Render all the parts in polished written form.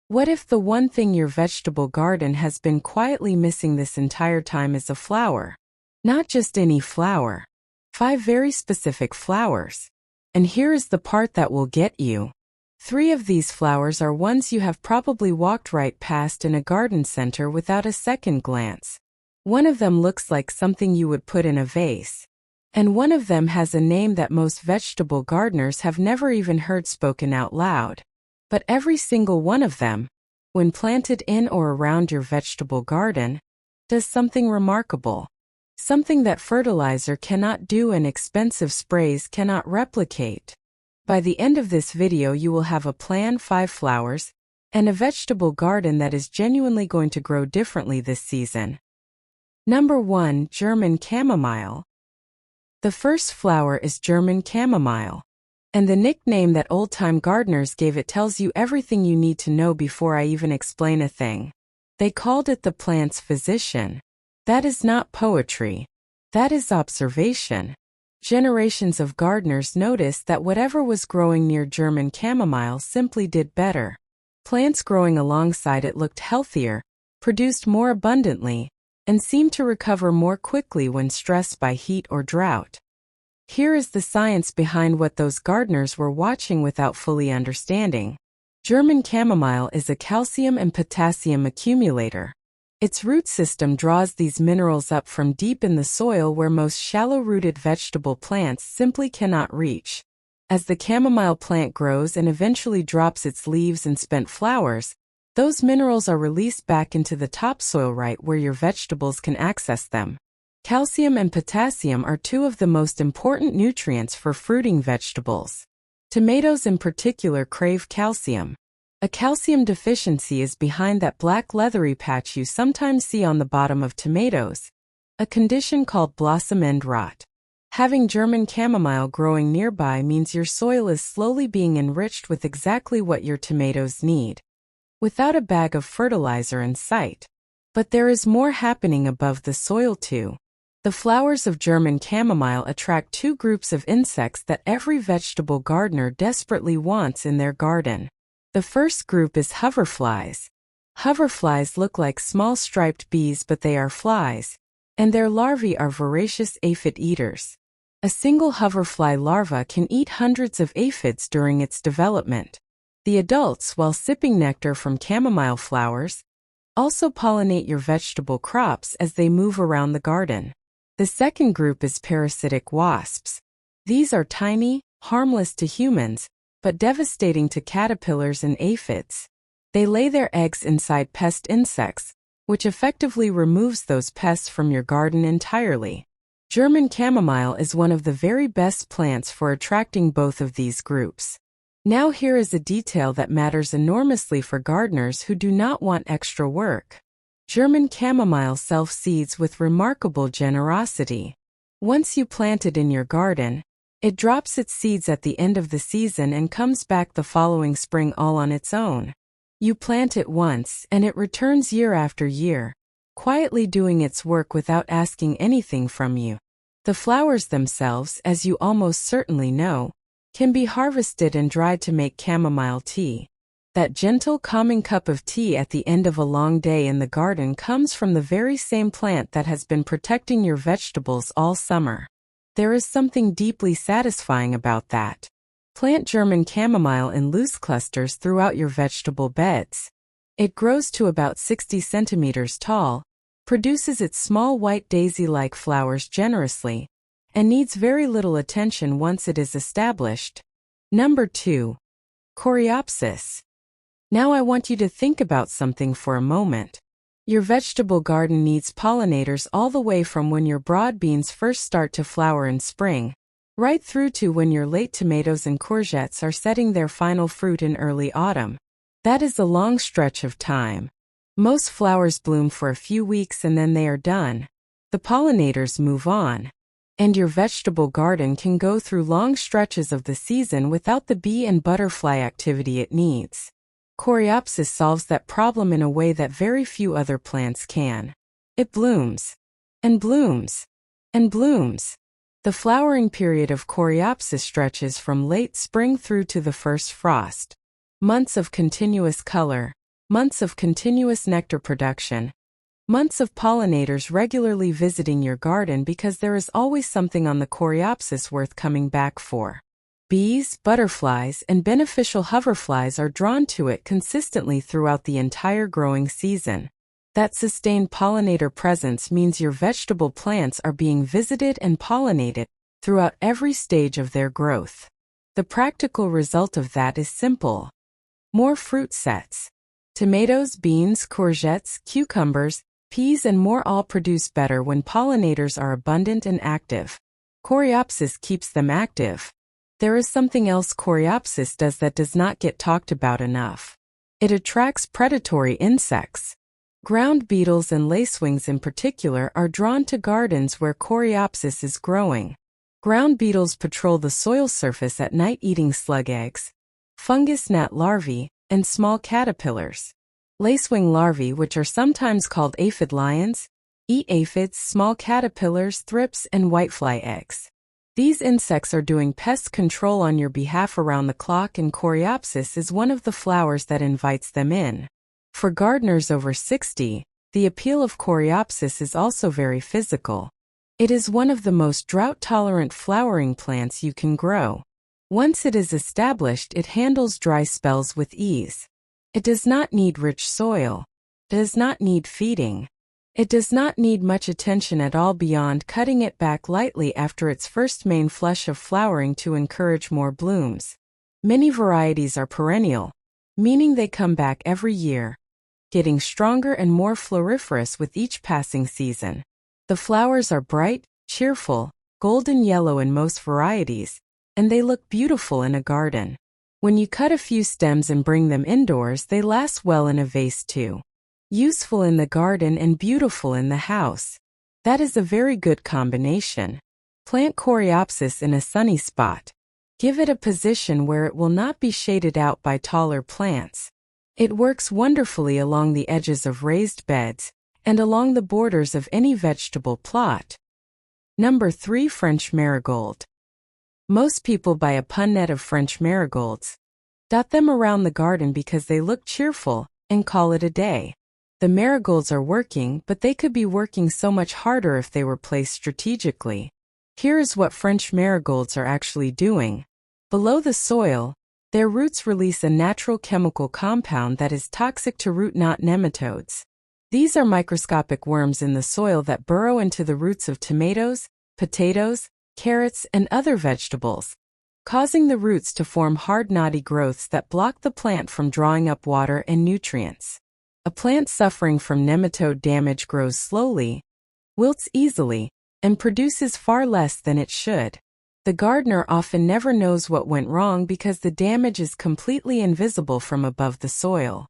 What if the one thing your vegetable garden has been quietly missing this entire time is a flower? Not just any flower. 5 very specific flowers. And here is the part that will get you. 3 of these flowers are ones you have probably walked right past in a garden center without a second glance. One of them looks like something you would put in a vase. And one of them has a name that most vegetable gardeners have never even heard spoken out loud. But every single one of them, when planted in or around your vegetable garden, does something remarkable. Something that fertilizer cannot do and expensive sprays cannot replicate. By the end of this video you will have a plan, 5 flowers, and a vegetable garden that is genuinely going to grow differently this season. Number 1. German Chamomile. The first flower is German Chamomile. And the nickname that old-time gardeners gave it tells you everything you need to know before I even explain a thing. They called it the plant's physician. That is not poetry. That is observation. Generations of gardeners noticed that whatever was growing near German chamomile simply did better. Plants growing alongside it looked healthier, produced more abundantly, and seemed to recover more quickly when stressed by heat or drought. Here is the science behind what those gardeners were watching without fully understanding. German chamomile is a calcium and potassium accumulator. Its root system draws these minerals up from deep in the soil where most shallow-rooted vegetable plants simply cannot reach. As the chamomile plant grows and eventually drops its leaves and spent flowers, those minerals are released back into the topsoil right where your vegetables can access them. Calcium and potassium are 2 of the most important nutrients for fruiting vegetables. Tomatoes in particular crave calcium. A calcium deficiency is behind that black leathery patch you sometimes see on the bottom of tomatoes, a condition called blossom end rot. Having German chamomile growing nearby means your soil is slowly being enriched with exactly what your tomatoes need, without a bag of fertilizer in sight. But there is more happening above the soil too. The flowers of German chamomile attract 2 groups of insects that every vegetable gardener desperately wants in their garden. The first group is hoverflies. Hoverflies look like small striped bees, but they are flies, and their larvae are voracious aphid eaters. A single hoverfly larva can eat hundreds of aphids during its development. The adults, while sipping nectar from chamomile flowers, also pollinate your vegetable crops as they move around the garden. The second group is parasitic wasps. These are tiny, harmless to humans, but devastating to caterpillars and aphids. They lay their eggs inside pest insects, which effectively removes those pests from your garden entirely. German chamomile is one of the very best plants for attracting both of these groups. Now here is a detail that matters enormously for gardeners who do not want extra work. German chamomile self-seeds with remarkable generosity. Once you plant it in your garden, it drops its seeds at the end of the season and comes back the following spring all on its own. You plant it once and it returns year after year, quietly doing its work without asking anything from you. The flowers themselves, as you almost certainly know, can be harvested and dried to make chamomile tea. That gentle, calming cup of tea at the end of a long day in the garden comes from the very same plant that has been protecting your vegetables all summer. There is something deeply satisfying about that. Plant German chamomile in loose clusters throughout your vegetable beds. It grows to about 60 centimeters tall, produces its small white daisy-like flowers generously, and needs very little attention once it is established. Number 2. Coreopsis. Now I want you to think about something for a moment. Your vegetable garden needs pollinators all the way from when your broad beans first start to flower in spring, right through to when your late tomatoes and courgettes are setting their final fruit in early autumn. That is a long stretch of time. Most flowers bloom for a few weeks and then they are done. The pollinators move on. And your vegetable garden can go through long stretches of the season without the bee and butterfly activity it needs. Coreopsis solves that problem in a way that very few other plants can. It blooms, and blooms, and blooms. The flowering period of Coreopsis stretches from late spring through to the first frost. Months of continuous color, months of continuous nectar production, months of pollinators regularly visiting your garden because there is always something on the Coreopsis worth coming back for. Bees, butterflies, and beneficial hoverflies are drawn to it consistently throughout the entire growing season. That sustained pollinator presence means your vegetable plants are being visited and pollinated throughout every stage of their growth. The practical result of that is simple: more fruit sets. Tomatoes, beans, courgettes, cucumbers, peas, and more all produce better when pollinators are abundant and active. Coreopsis keeps them active. There is something else Coreopsis does that does not get talked about enough. It attracts predatory insects. Ground beetles and lacewings in particular are drawn to gardens where Coreopsis is growing. Ground beetles patrol the soil surface at night eating slug eggs, fungus gnat larvae, and small caterpillars. Lacewing larvae, which are sometimes called aphid lions, eat aphids, small caterpillars, thrips, and whitefly eggs. These insects are doing pest control on your behalf around the clock, and Coreopsis is one of the flowers that invites them in. For gardeners over 60, the appeal of Coreopsis is also very physical. It is one of the most drought-tolerant flowering plants you can grow. Once it is established, it handles dry spells with ease. It does not need rich soil. It does not need feeding. It does not need much attention at all beyond cutting it back lightly after its first main flush of flowering to encourage more blooms. Many varieties are perennial, meaning they come back every year, getting stronger and more floriferous with each passing season. The flowers are bright, cheerful, golden yellow in most varieties, and they look beautiful in a garden. When you cut a few stems and bring them indoors, they last well in a vase too. Useful in the garden and beautiful in the house. That is a very good combination. Plant Coreopsis in a sunny spot. Give it a position where it will not be shaded out by taller plants. It works wonderfully along the edges of raised beds and along the borders of any vegetable plot. Number 3. French Marigold. Most people buy a punnet of French marigolds, dot them around the garden because they look cheerful, and call it a day. The marigolds are working, but they could be working so much harder if they were placed strategically. Here is what French marigolds are actually doing. Below the soil, their roots release a natural chemical compound that is toxic to root knot nematodes. These are microscopic worms in the soil that burrow into the roots of tomatoes, potatoes, carrots, and other vegetables, causing the roots to form hard knotty growths that block the plant from drawing up water and nutrients. A plant suffering from nematode damage grows slowly, wilts easily, and produces far less than it should. The gardener often never knows what went wrong because the damage is completely invisible from above the soil.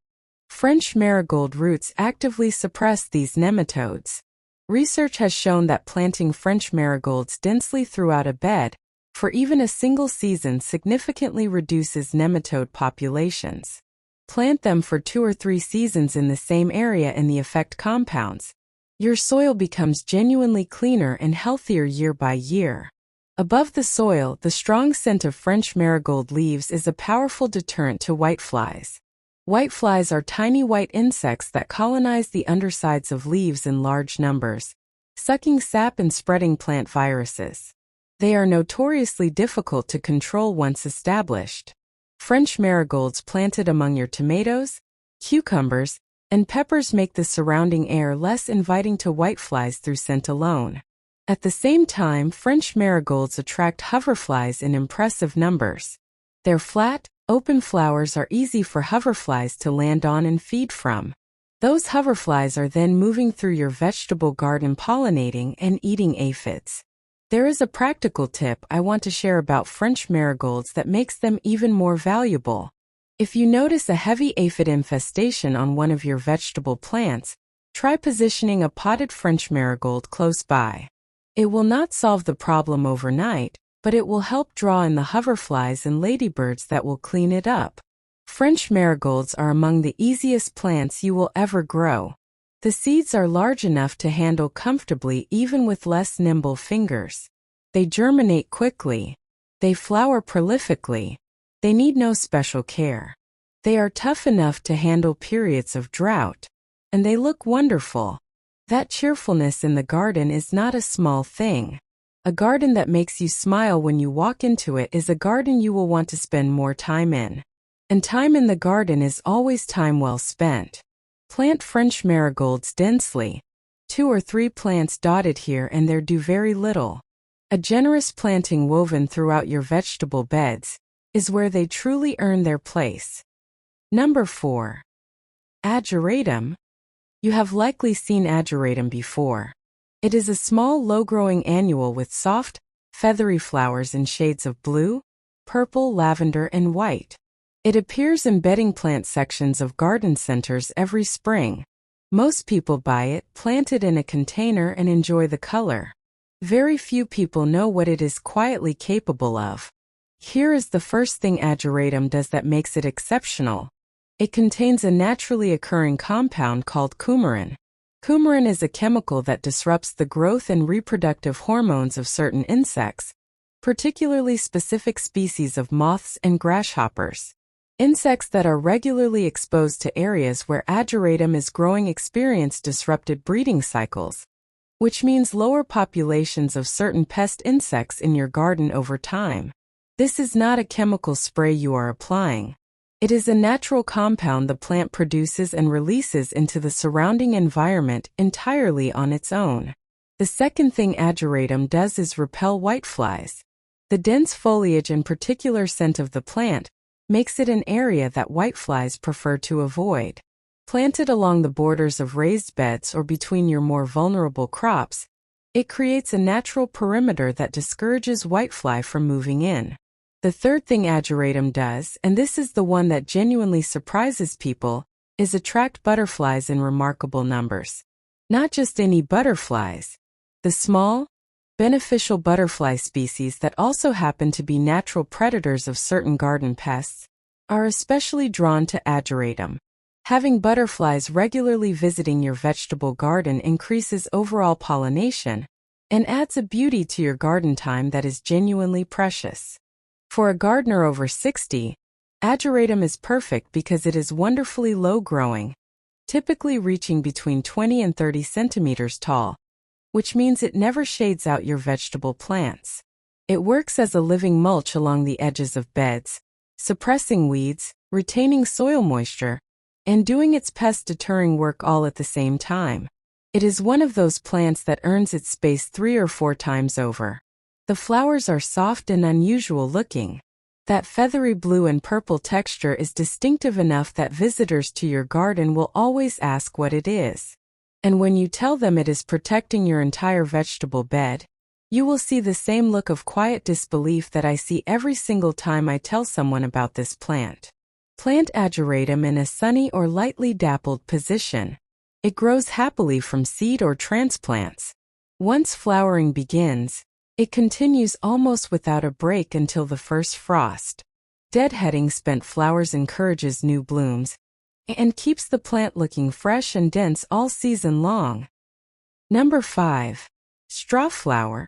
French marigold roots actively suppress these nematodes. Research has shown that planting French marigolds densely throughout a bed, for even a single season, significantly reduces nematode populations. Plant them for 2 or 3 seasons in the same area and the effect compounds. Your soil becomes genuinely cleaner and healthier year by year. Above the soil, the strong scent of French marigold leaves is a powerful deterrent to whiteflies. Whiteflies are tiny white insects that colonize the undersides of leaves in large numbers, sucking sap and spreading plant viruses. They are notoriously difficult to control once established. French marigolds planted among your tomatoes, cucumbers, and peppers make the surrounding air less inviting to whiteflies through scent alone. At the same time, French marigolds attract hoverflies in impressive numbers. Their flat, open flowers are easy for hoverflies to land on and feed from. Those hoverflies are then moving through your vegetable garden pollinating and eating aphids. There is a practical tip I want to share about French marigolds that makes them even more valuable. If you notice a heavy aphid infestation on one of your vegetable plants, try positioning a potted French marigold close by. It will not solve the problem overnight, but it will help draw in the hoverflies and ladybirds that will clean it up. French marigolds are among the easiest plants you will ever grow. The seeds are large enough to handle comfortably even with less nimble fingers. They germinate quickly. They flower prolifically. They need no special care. They are tough enough to handle periods of drought. And they look wonderful. That cheerfulness in the garden is not a small thing. A garden that makes you smile when you walk into it is a garden you will want to spend more time in. And time in the garden is always time well spent. Plant French marigolds densely. 2 or 3 plants dotted here and there do very little. A generous planting woven throughout your vegetable beds is where they truly earn their place. Number 4. Ageratum. You have likely seen Ageratum before. It is a small, low-growing annual with soft, feathery flowers in shades of blue, purple, lavender, and white. It appears in bedding plant sections of garden centers every spring. Most people buy it, plant it in a container, and enjoy the color. Very few people know what it is quietly capable of. Here is the first thing Ageratum does that makes it exceptional. It contains a naturally occurring compound called coumarin. Coumarin is a chemical that disrupts the growth and reproductive hormones of certain insects, particularly specific species of moths and grasshoppers. Insects that are regularly exposed to areas where Ageratum is growing experience disrupted breeding cycles, which means lower populations of certain pest insects in your garden over time. This is not a chemical spray you are applying. It is a natural compound the plant produces and releases into the surrounding environment entirely on its own. The second thing Ageratum does is repel whiteflies. The dense foliage and particular scent of the plant makes it an area that whiteflies prefer to avoid. Planted along the borders of raised beds or between your more vulnerable crops, it creates a natural perimeter that discourages whitefly from moving in. The third thing Ageratum does, and this is the one that genuinely surprises people, is attract butterflies in remarkable numbers. Not just any butterflies. The small, beneficial butterfly species that also happen to be natural predators of certain garden pests are especially drawn to Ageratum. Having butterflies regularly visiting your vegetable garden increases overall pollination and adds a beauty to your garden time that is genuinely precious. For a gardener over 60, Ageratum is perfect because it is wonderfully low-growing, typically reaching between 20 and 30 centimeters tall, which means it never shades out your vegetable plants. It works as a living mulch along the edges of beds, suppressing weeds, retaining soil moisture, and doing its pest-deterring work all at the same time. It is one of those plants that earns its space 3 or 4 times over. The flowers are soft and unusual looking. That feathery blue and purple texture is distinctive enough that visitors to your garden will always ask what it is. And when you tell them it is protecting your entire vegetable bed, you will see the same look of quiet disbelief that I see every single time I tell someone about this plant. Plant Ageratum in a sunny or lightly dappled position. It grows happily from seed or transplants. Once flowering begins, it continues almost without a break until the first frost. Deadheading spent flowers encourages new blooms and keeps the plant looking fresh and dense all season long. Number 5. Strawflower.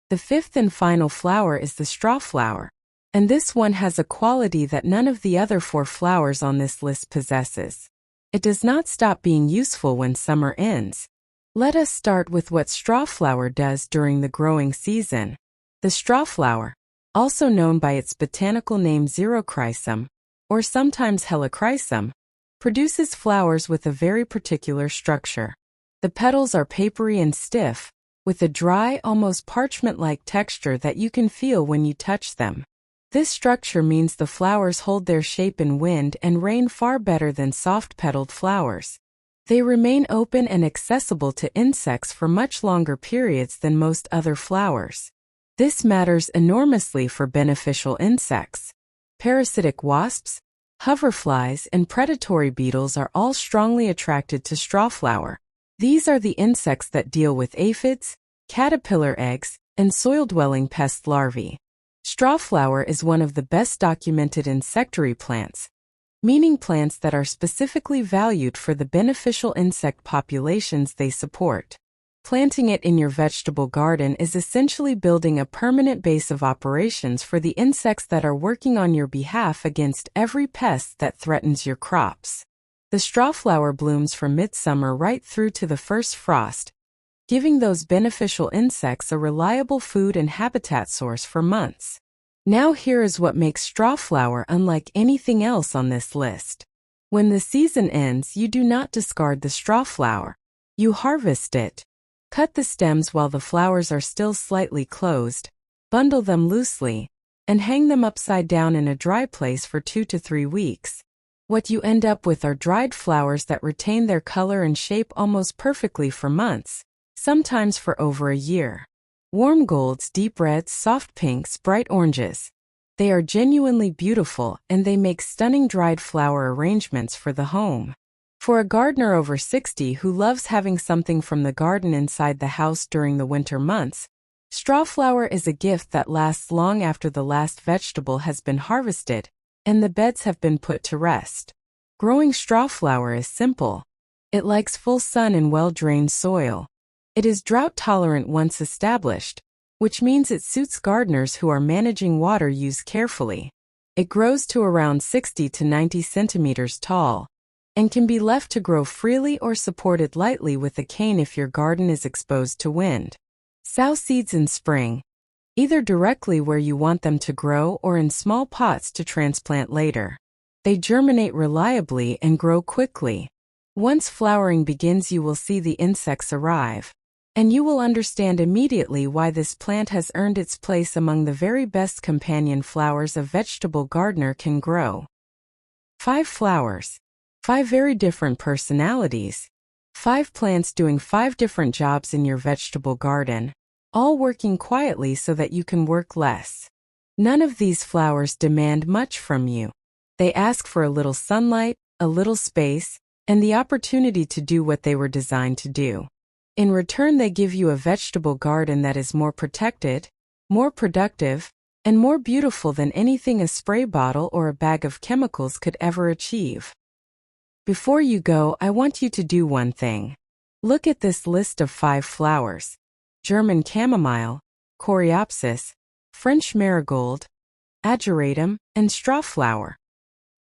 The fifth and final flower is the strawflower, and this one has a quality that none of the other 4 flowers on this list possesses. It does not stop being useful when summer ends. Let us start with what strawflower does during the growing season. The strawflower, also known by its botanical name Xerochrysum, or sometimes Helichrysum, produces flowers with a very particular structure. The petals are papery and stiff, with a dry, almost parchment-like texture that you can feel when you touch them. This structure means the flowers hold their shape in wind and rain far better than soft-petaled flowers. They remain open and accessible to insects for much longer periods than most other flowers. This matters enormously for beneficial insects. Parasitic wasps, hoverflies, and predatory beetles are all strongly attracted to strawflower. These are the insects that deal with aphids, caterpillar eggs, and soil-dwelling pest larvae. Strawflower is one of the best documented insectary plants, meaning plants that are specifically valued for the beneficial insect populations they support. Planting it in your vegetable garden is essentially building a permanent base of operations for the insects that are working on your behalf against every pest that threatens your crops. The strawflower blooms from midsummer right through to the first frost, giving those beneficial insects a reliable food and habitat source for months. Now here is what makes strawflower unlike anything else on this list. When the season ends, you do not discard the strawflower. You harvest it. Cut the stems while the flowers are still slightly closed, bundle them loosely, and hang them upside down in a dry place for 2 to 3 weeks. What you end up with are dried flowers that retain their color and shape almost perfectly for months, sometimes for over a year. Warm golds, deep reds, soft pinks, bright oranges. They are genuinely beautiful and they make stunning dried flower arrangements for the home. For a gardener over 60 who loves having something from the garden inside the house during the winter months, strawflower is a gift that lasts long after the last vegetable has been harvested and the beds have been put to rest. Growing strawflower is simple. It likes full sun and well-drained soil. It is drought-tolerant once established, which means it suits gardeners who are managing water use carefully. It grows to around 60 to 90 centimeters tall, and can be left to grow freely or supported lightly with a cane if your garden is exposed to wind. Sow seeds in spring, either directly where you want them to grow or in small pots to transplant later. They germinate reliably and grow quickly. Once flowering begins, you will see the insects arrive, and you will understand immediately why this plant has earned its place among the very best companion flowers a vegetable gardener can grow. 5 flowers. 5 very different personalities. 5 plants doing 5 different jobs in your vegetable garden, all working quietly so that you can work less. None of these flowers demand much from you. They ask for a little sunlight, a little space, and the opportunity to do what they were designed to do. In return, they give you a vegetable garden that is more protected, more productive, and more beautiful than anything a spray bottle or a bag of chemicals could ever achieve. Before you go, I want you to do one thing. Look at this list of 5 flowers: German Chamomile, Coreopsis, French Marigold, Ageratum, and Strawflower.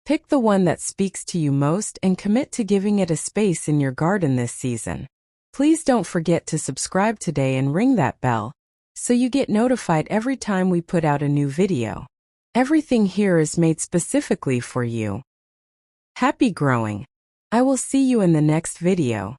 Pick the one that speaks to you most and commit to giving it a space in your garden this season. Please don't forget to subscribe today and ring that bell, so you get notified every time we put out a new video. Everything here is made specifically for you. Happy growing! I will see you in the next video.